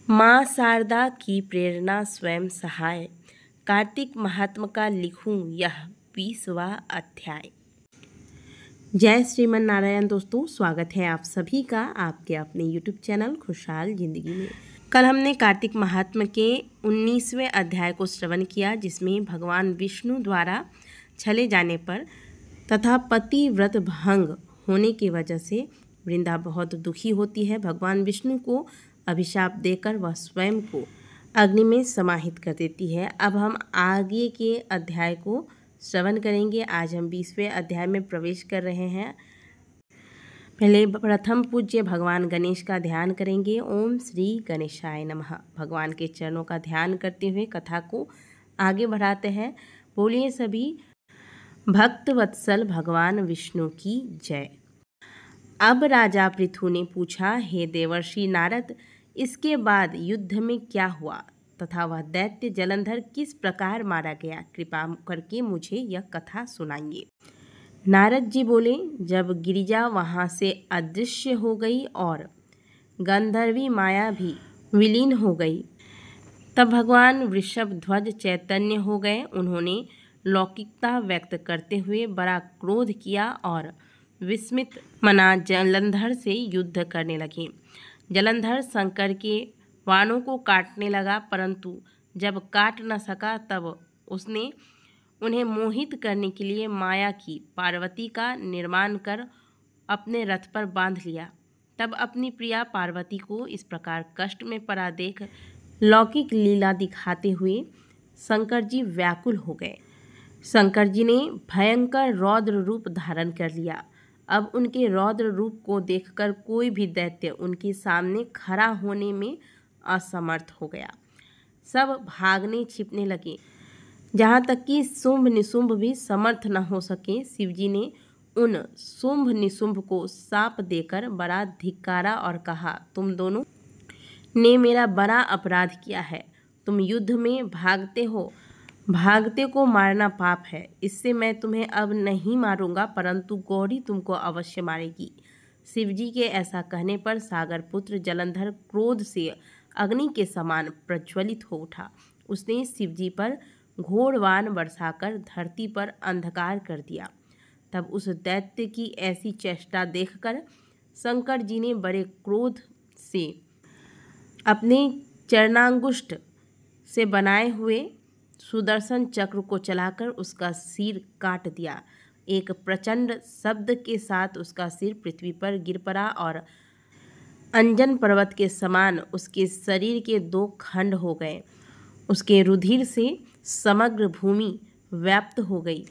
माँ शारदा की प्रेरणा स्वयं सहाय। कार्तिक महात्म का लिखूं यह 20वां अध्याय। जय श्रीमन नारायण। दोस्तों, स्वागत है आप सभी का आपके अपने YouTube चैनल खुशहाल जिंदगी में। कल हमने कार्तिक महात्म के 19वें अध्याय को श्रवण किया, जिसमें भगवान विष्णु द्वारा छले जाने पर तथा पति व्रत भंग होने की वजह से वृंदा बहुत दुखी होती है। भगवान विष्णु को अभिशाप देकर वह स्वयं को अग्नि में समाहित कर देती है। अब हम आगे के अध्याय को श्रवण करेंगे। आज हम 20वें अध्याय में प्रवेश कर रहे हैं। पहले प्रथम पूज्य भगवान गणेश का ध्यान करेंगे। ओम श्री गणेशाय नमः। भगवान के चरणों का ध्यान करते हुए कथा को आगे बढ़ाते हैं। बोलिए सभी भक्त वत्सल भगवान विष्णु की जय। अब राजा पृथु ने पूछा, हे देवर्षि नारद, इसके बाद युद्ध में क्या हुआ तथा वह दैत्य जलंधर किस प्रकार मारा गया? कृपा करके मुझे यह कथा सुनाइए। नारद जी बोले, जब गिरिजा वहाँ से अदृश्य हो गई और गंधर्वी माया भी विलीन हो गई, तब भगवान वृषभ ध्वज चैतन्य हो गए। उन्होंने लौकिकता व्यक्त करते हुए बड़ा क्रोध किया और विस्मित मना जलंधर से युद्ध करने लगे। जलंधर शंकर के बाणों को काटने लगा, परंतु जब काट न सका तब उसने उन्हें मोहित करने के लिए माया की पार्वती का निर्माण कर अपने रथ पर बांध लिया। तब अपनी प्रिया पार्वती को इस प्रकार कष्ट में पड़ा देख लौकिक लीला दिखाते हुए शंकर जी व्याकुल हो गए। शंकर जी ने भयंकर रौद्र रूप धारण कर लिया। अब उनके रौद्र रूप को देखकर कोई भी दैत्य उनके सामने खड़ा होने में असमर्थ हो गया। सब भागने छिपने लगे, जहाँ तक कि शुंभ निशुंभ भी समर्थ न हो सके। शिवजी ने उन शुंभ निशुंभ को शाप देकर बड़ा धिक्कारा और कहा, तुम दोनों ने मेरा बड़ा अपराध किया है। तुम युद्ध में भागते हो, भागते को मारना पाप है। इससे मैं तुम्हें अब नहीं मारूंगा, परंतु गौरी तुमको अवश्य मारेगी। शिवजी के ऐसा कहने पर सागर पुत्र जलंधर क्रोध से अग्नि के समान प्रज्वलित हो उठा। उसने शिवजी पर घोर बाण बरसाकर धरती पर अंधकार कर दिया। तब उस दैत्य की ऐसी चेष्टा देखकर शंकर जी ने बड़े क्रोध से अपने चरणांगुष्ठ से बनाए हुए सुदर्शन चक्र को चलाकर उसका सिर काट दिया। एक प्रचंड शब्द के साथ उसका सिर पृथ्वी पर गिर पड़ा और अंजन पर्वत के समान उसके शरीर के 2 खंड हो गए। उसके रुधिर से समग्र भूमि व्याप्त हो गई।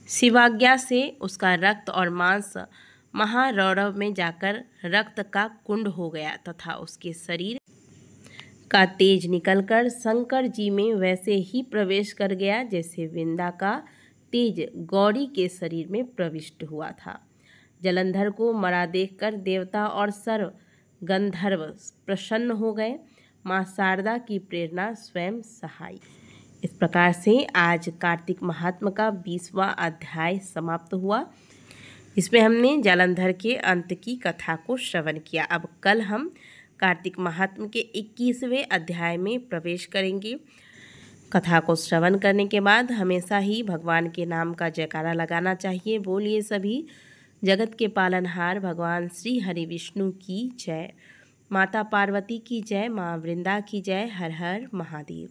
शिवाज्ञा से उसका रक्त और मांस महारौरव में जाकर रक्त का कुंड हो गया तथा उसके शरीर का तेज निकलकर शंकर जी में वैसे ही प्रवेश कर गया जैसे वृंदा का तेज गौरी के शरीर में प्रविष्ट हुआ था। जलंधर को मरा देखकर देवता और सर्व गंधर्व प्रसन्न हो गए। माँ शारदा की प्रेरणा स्वयं सहाय। इस प्रकार से आज कार्तिक महात्म का 20वां अध्याय समाप्त हुआ। इसमें हमने जलंधर के अंत की कथा को श्रवण किया। अब कल हम कार्तिक महात्म के 21वें अध्याय में प्रवेश करेंगे। कथा को श्रवण करने के बाद हमेशा ही भगवान के नाम का जयकारा लगाना चाहिए। बोलिए सभी जगत के पालनहार भगवान श्री हरि विष्णु की जय। माता पार्वती की जय। माँ वृंदा की जय। हर हर महादेव।